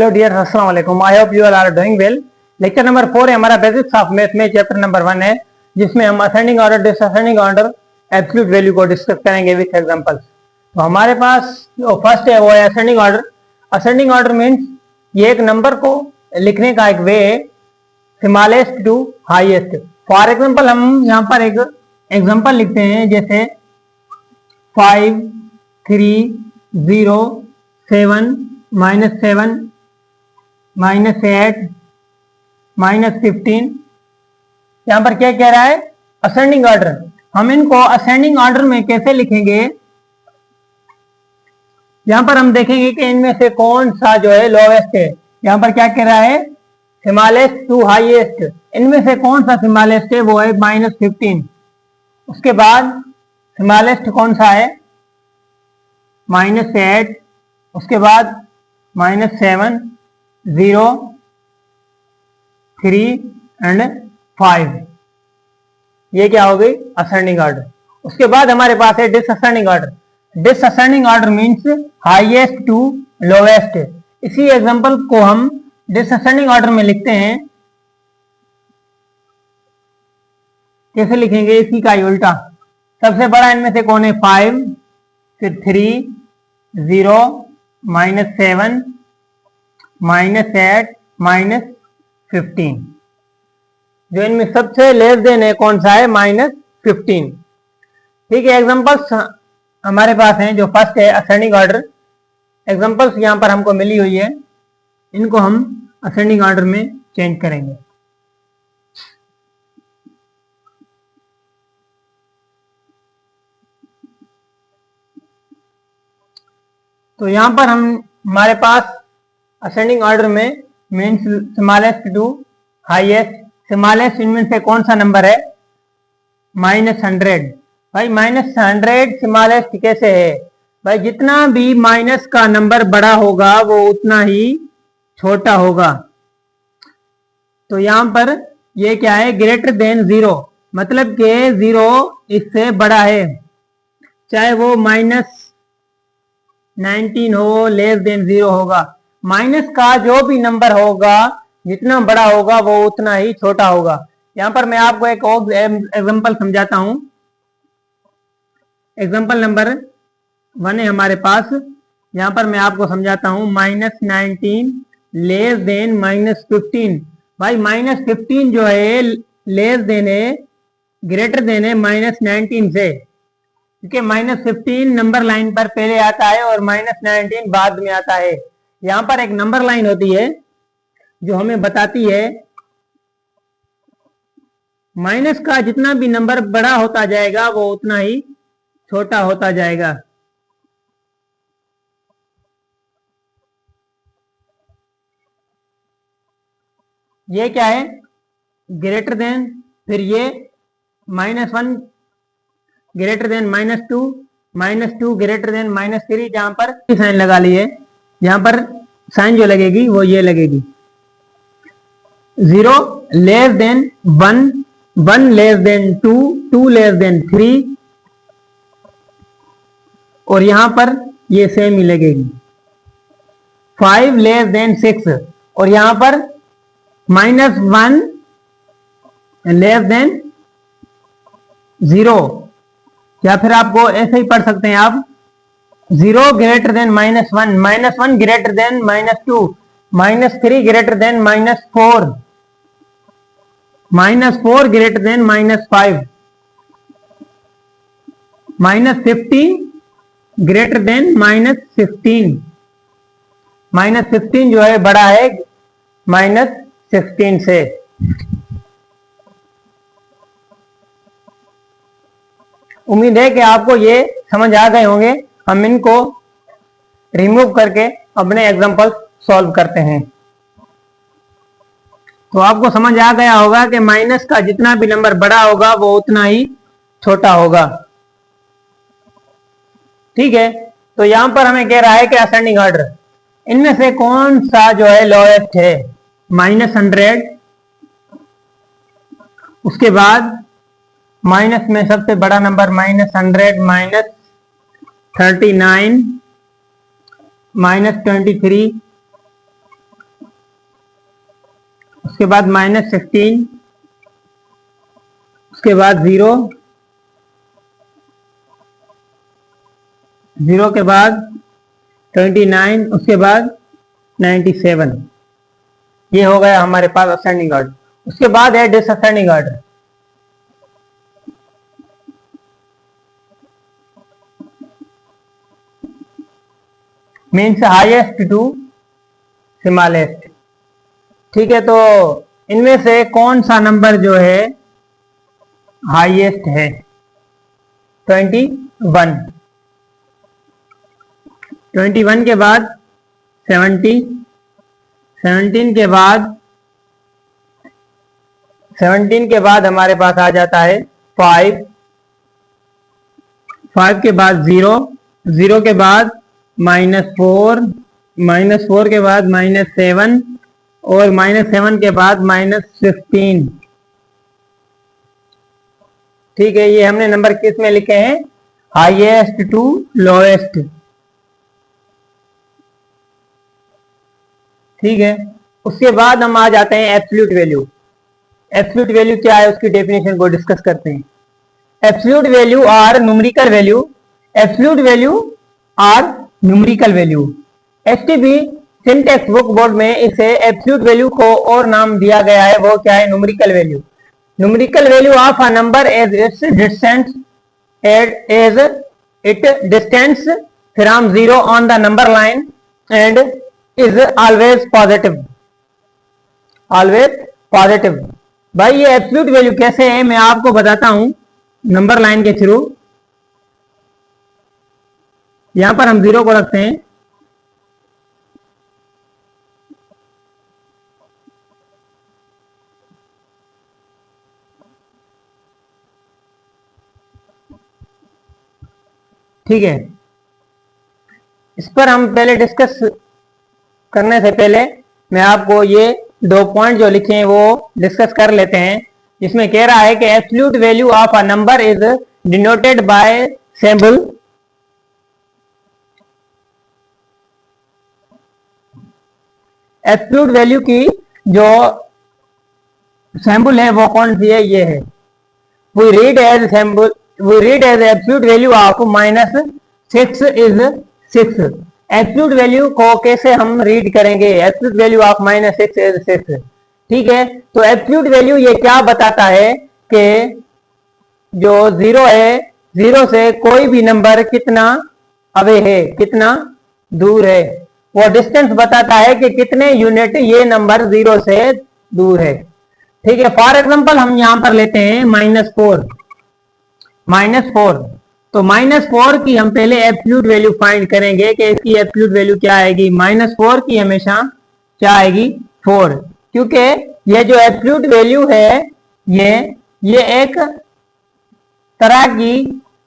Hello dear, अस्सलाम वालेकुम। I hope you all are doing well. Lecture number 4 है हमारा, बेसिक्स ऑफ मैथ में चैप्टर नंबर 1 है, जिसमें हम ascending order, disascending order, absolute value को डिस्कस करेंगे विथ एग्जांपल्स। तो हमारे पास जो फर्स्ट है वो है ascending order. Ascending order means ये एक नंबर को लिखने का एक वे है, smallest to highest. For example हम यहाँ पर एक एग्जांपल लिखते हैं, जैसे 5 3 0 7 -7 -8 -15। यहां पर क्या कह रहा है? Ascending order. हम इनको असेंडिंग ऑर्डर में कैसे लिखेंगे? यहां पर हम देखेंगे कि इनमें से कौन सा जो है लोवेस्ट है। यहां पर क्या कह रहा है? Smallest to highest. इनमें से कौन सा स्मॉलेस्ट है? वो है -15। उसके बाद स्मॉलेस्ट कौन सा है? -8। उसके बाद -7 0 3 एंड 5। ये क्या हो गई? Ascending order. उसके बाद हमारे पास है disascending order. Disascending order means highest to lowest. इसी एग्जांपल को हम डिसअसेंडिंग ऑर्डर में लिखते हैं। कैसे लिखेंगे? इसी का ही उल्टा। सबसे बड़ा इनमें से कौन है? 5, फिर 3 0 -7 -8 -15। जो इनमें सबसे लेस देन है कौन सा है? -15। ठीक है, एग्जांपल्स हमारे पास हैं। जो फर्स्ट है असेंडिंग ऑर्डर। एग्जांपल्स यहां पर हमको मिली हुई है, इनको हम असेंडिंग ऑर्डर में चेंज करेंगे। तो यहां पर हमारे पास असेंडिंग ऑर्डर में means smallest to highest. Smallest इनमें से कौन सा नंबर है? -100। भाई -100 स्मॉलेस्ट कैसे है? भाई जितना भी माइनस का नंबर बड़ा होगा वो उतना ही छोटा होगा। तो यहां पर ये क्या है? ग्रेटर देन 0, मतलब के 0 इससे बड़ा है, चाहे वो -19 हो, लेस देन 0 होगा। माइनस का जो भी नंबर होगा जितना बड़ा होगा वो उतना ही छोटा होगा। यहां पर मैं आपको एक और एग्जांपल समझाता हूं। एग्जांपल नंबर 1 है हमारे पास। यहां पर मैं आपको समझाता हूं। -19 लेस देन -15। भाई -15 जो है लेस देन है, ग्रेटर देन है -19 से, क्योंकि -15 नंबर लाइन पर पहले आता है और -19 बाद में आता है। यहां पर एक नंबर लाइन होती है जो हमें बताती है माइनस का जितना भी नंबर बड़ा होता जाएगा वो उतना ही छोटा होता जाएगा। ये क्या है? ग्रेटर देन, फिर ये -1 ग्रेटर देन -2 -2 ग्रेटर देन -3। जहां पर साइन लगा लिए, यहां पर साइन जो लगेगी वो ये लगेगी। 0 less than 1 1 less than 2 2 less than 3, और यहां पर ये सेम ही लगेगी। 5 लेस देन 6, और यहां पर -1 लेस देन 0, या फिर आपको ऐसे ही पढ़ सकते हैं आप। 0 greater than -1 -1 greater than -2 -3 greater than -4 -4 greater than -5 -15 greater than -15। -15 जो है बड़ा है -16 से। उम्मीद है कि आपको ये समझ आ गए होंगे। हम इनको रिमूव करके अपने एग्जांपल सॉल्व करते हैं। तो आपको समझ आ गया होगा कि माइनस का जितना भी नंबर बड़ा होगा वो उतना ही छोटा होगा। ठीक है, तो यहां पर हमें कह रहा है कि असेंडिंग ऑर्डर, इनमें से कौन सा जो है लोएस्ट है? -100। उसके बाद माइनस में सबसे बड़ा नंबर -100 -39 -23 उसके बाद -15, उसके बाद 0, 0 के बाद 29, उसके बाद 97। ये हो गया हमारे पास असेंडिंग ऑर्डर। उसके बाद है disascending order. Means highest to smallest. ठीक है, तो इनमें से कौन सा नंबर जो है हाईएस्ट है? 21। 21 के बाद 70, 17 के बाद 17 के बाद हमारे पास आ जाता है 5, 5 के बाद 0, 0 के बाद -4, -4 के बाद -7 और -7 के बाद -15। ठीक है, ये हमने नंबर किस में लिखे हैं? Highest to lowest. ठीक है, उसके बाद हम आ जाते हैं एब्सोल्यूट वैल्यू। एब्सोल्यूट वैल्यू क्या है, उसकी डेफिनेशन को डिस्कस करते हैं। Absolute value or numerical value. Absolute value or numerical value. STP syntax book board में इसे एब्सोल्यूट वैल्यू को और नाम दिया गया है, वो क्या है? Numerical value. Numerical value of a number as its distance as it distance from 0 on the number line and is always positive. Always positive. भाई ये एब्सोल्यूट वैल्यू कैसे है मैं आपको बताता हूं नंबर लाइन के थ्रू। यहां पर हम 0 को रखते हैं, ठीक है। इस पर हम पहले डिस्कस करने से पहले मैं आपको ये 2 पॉइंट जो लिखे हैं वो डिस्कस कर लेते हैं। इसमें कह रहा है कि absolute value of a number is denoted by symbol. Absolute value की जो सिंबल है वो कौन सी है? ये है। We read as symbol, we read as absolute value of -6 is 6। Absolute value को कैसे हम रीड करेंगे? Absolute value of -6 is 6। ठीक है, तो एब्सोल्यूट वैल्यू ये क्या बताता है कि जो 0 है, 0 से कोई भी नंबर कितना अवे है, कितना दूर है। वो डिस्टेंस बताता है कि कितने यूनिट ये नंबर 0 से दूर है। ठीक है, फॉर एग्जांपल हम यहां पर लेते हैं -4। -4, तो -4 की हम पहले एब्सोल्यूट वैल्यू फाइंड करेंगे कि इसकी एब्सोल्यूट वैल्यू क्या आएगी। -4 की हमेशा क्या आएगी? 4। क्योंकि ये जो एब्सोल्यूट वैल्यू है ये एक तरह की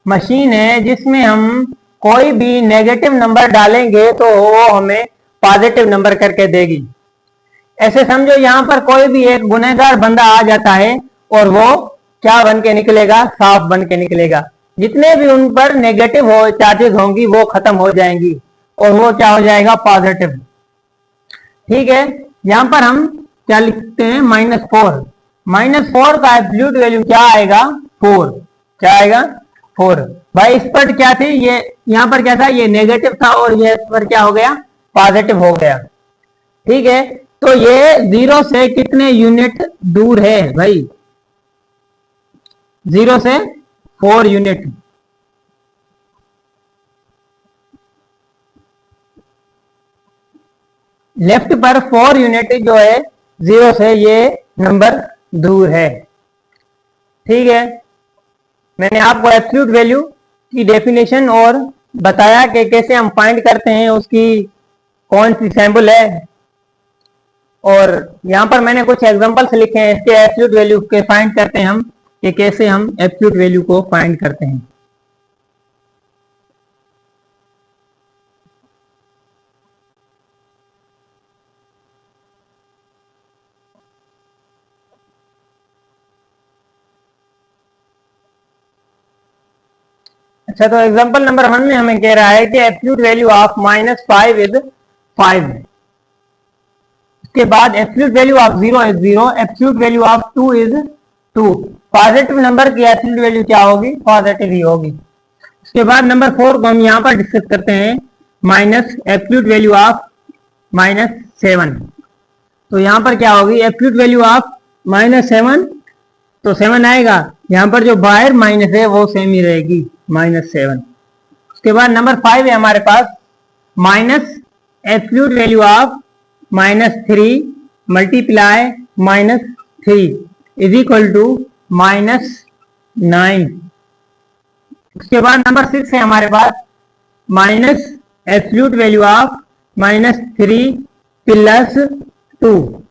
मशीन है जिसमें हम कोई भी नेगेटिव नंबर डालेंगे तो वो हमें पॉजिटिव नंबर करके देगी। ऐसे समझो यहां पर कोई भी एक गुनहगार बंदा आ जाता है और वो क्या बन के निकलेगा? साफ बन के निकलेगा। जितने भी उन पर नेगेटिव हो चार्जेस होंगी वो खत्म हो जाएंगी और वो क्या हो जाएगा? पॉजिटिव। ठीक है, यहां पर हम क्या लिखते हैं? -4। -4 का एब्सोल्यूट वैल्यू क्या आएगा? 4। क्या आएगा? 4। भाई इस पर क्या थी? ये यहां पर क्या था? ये नेगेटिव था और ये इस पर क्या हो गया? पॉजिटिव हो गया। ठीक है, तो ये 0 से कितने यूनिट दूर है भाई? 0 से 4 यूनिट। लेफ्ट पर 4 यूनिट जो है 0 से ये नंबर दूर है। ठीक है, मैंने आपको एब्सोल्यूट वैल्यू की डेफिनेशन और बताया कि कैसे हम फाइंड करते हैं, उसकी कौन सी सैंपल है। और यहां पर मैंने कुछ एग्जांपल्स लिखे हैं इसके एब्सोल्यूट वैल्यू के फाइंड करते हैं हम कि कैसे हम एब्सोल्यूट वैल्यू को फाइंड करते हैं। अच्छा, तो एग्जांपल नंबर 1 में हमें कह रहा है कि एब्सोल्यूट वैल्यू ऑफ -5 इज 5। उसके बाद absolute value of 0 is 0, absolute value of 2 is 2। Positive number की एब्सोल्यूट वैल्यू क्या होगी? पॉजिटिव ही होगी। उसके बाद नंबर 4 को हम यहाँ पर डिस्कस करते हैं, माइनस एब्सोल्यूट वैल्यू ऑफ -7। तो यहाँ पर क्या होगी? एब्सोल्यूट वैल्यू ऑफ -7, तो 7 आएगा। यहाँ पर जो बाहर माइनस है वो सेम ही रहेगी, -7। उसके बाद नंबर 5 है हमारे पास, minus absolute value of -3 multiply -3 is equal to -9। उसके बाद नंबर 6 है हमारे पास, minus absolute value of -3 plus 2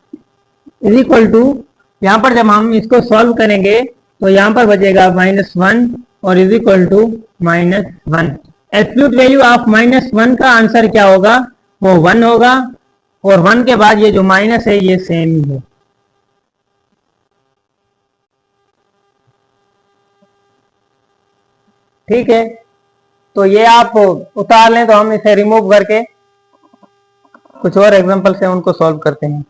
is equal to, यहां पर जब हम इसको सॉल्व करेंगे तो यहां पर बचेगा -1 और is equal to -1। Absolute value of -1 का आंसर क्या होगा? वो 1 होगा, और 1 के बाद ये जो माइनस है ये सेम ही है। ठीक है, तो ये आप उतार लें तो हम इसे रिमूव करके कुछ और एग्जांपल से उनको सॉल्व करते हैं।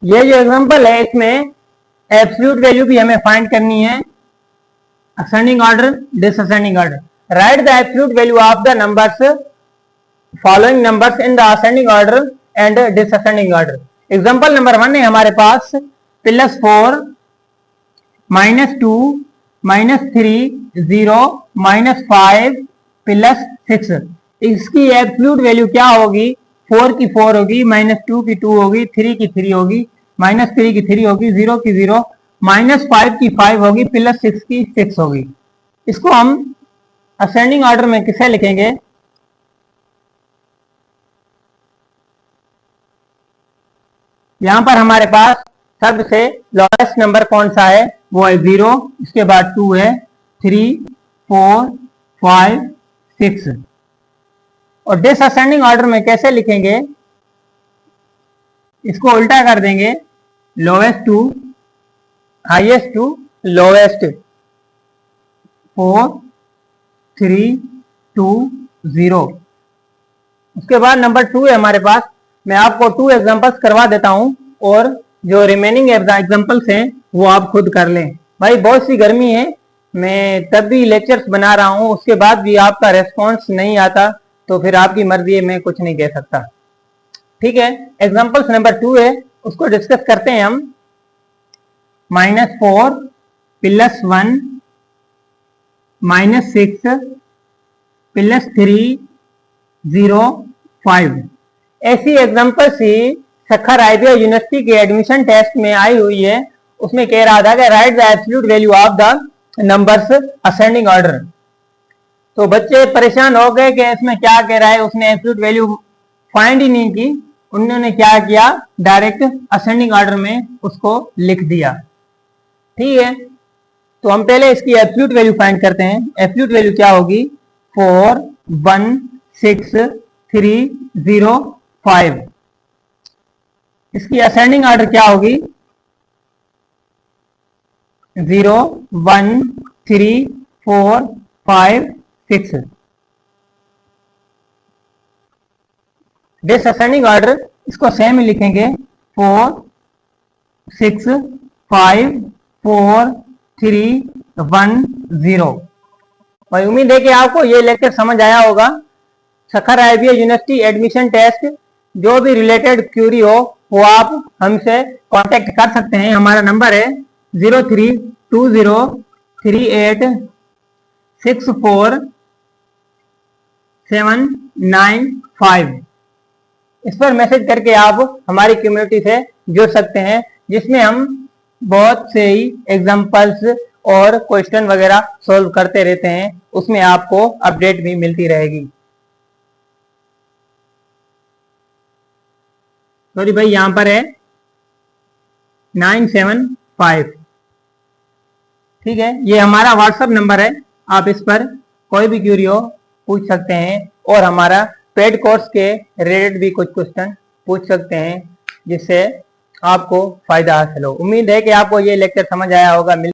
ये जो एग्जांपल है इसमें एब्सोल्यूट वैल्यू भी हमें फाइंड करनी है, ascending order, disascending order. Right the absolute value of the numbers following numbers in the ascending order and disascending order. Example number 1 है हमारे पास, +4 -2 -3 0 -5 +6। इसकी एब्सोल्यूट वैल्यू क्या होगी? 4 की 4 होगी, -2 की 2 होगी, 3 की 3 होगी, -3 की 3 होगी, 0 की 0, -5 की 5 होगी, +6 की 6 होगी। इसको हम असेंडिंग ऑर्डर में किसे लिखेंगे? यहां पर हमारे पास सबसे लोएस्ट नंबर कौन सा है? वो है 0, इसके बाद 2 है, 3 4 5 6। और डिसअसेंडिंग ऑर्डर में कैसे लिखेंगे? इसको उल्टा कर देंगे, lowest to highest to lowest, 4 3 2 0। उसके बाद नंबर 2 है हमारे पास, मैं आपको 2 एग्जांपल्स करवा देता हूं, और जो रिमेनिंग एग्जांपल्स हैं वो आप खुद कर लें। भाई बहुत सी गर्मी है, मैं तब भी लेक्चर्स बना रहा हूं, उसके बाद भी आपका रेस्पॉन्स नहीं आता, तो फिर आपकी मर्जी है, मैं कुछ नहीं कह सकता। ठीक है, एग्जांपल्स नंबर 2 है, उसको डिस्कस करते हैं हम। -4 +1 -6 +3 0 5। ऐसी एग्जांपल्स ही सखर आईबीए यूनिवर्सिटी के एडमिशन टेस्ट में आई हुई है। उसमें कह रहा था कि right the absolute value of the numbers ascending order. तो बच्चे परेशान हो गए कि इसमें क्या कह रहा है, उसने एब्सोल्यूट वैल्यू फाइंड ही नहीं की। उन्होंने क्या किया, डायरेक्ट असेंडिंग ऑर्डर में उसको लिख दिया। ठीक है, तो हम पहले इसकी एब्सोल्यूट वैल्यू फाइंड करते हैं। एब्सोल्यूट वैल्यू क्या होगी? 4 1 6 3 0 5। इसकी असेंडिंग ऑर्डर क्या होगी? 0 1 3 4 5 6। डिसअसेंडिंग ऑर्डर इसको सेम ही लिखेंगे, 4 6 5 4 3 1 0। भाई उम्मीद है कि आपको ये लेक्चर समझ आया होगा। Sukkur IBA university admission test जो भी रिलेटेड क्यूरी हो वो आप हमसे कांटेक्ट कर सकते हैं। हमारा नंबर है 03203864 795। इस पर मैसेज करके आप हमारी कम्युनिटी से जुड़ सकते हैं, जिसमें हम बहुत से ही एग्जांपल्स और क्वेश्चन वगैरह सॉल्व करते रहते हैं। उसमें आपको अपडेट भी मिलती रहेगी। सॉरी भाई, यहां पर है 975। ठीक है, ये हमारा व्हाट्सएप नंबर है, आप इस पर कोई भी क्यूरी हो पूछ सकते हैं और हमारा पेड कोर्स के रिलेटेड भी कुछ क्वेश्चन पूछ सकते हैं जिससे आपको फायदा हासिल हो। उम्मीद है कि आपको ये लेक्चर समझ आया होगा।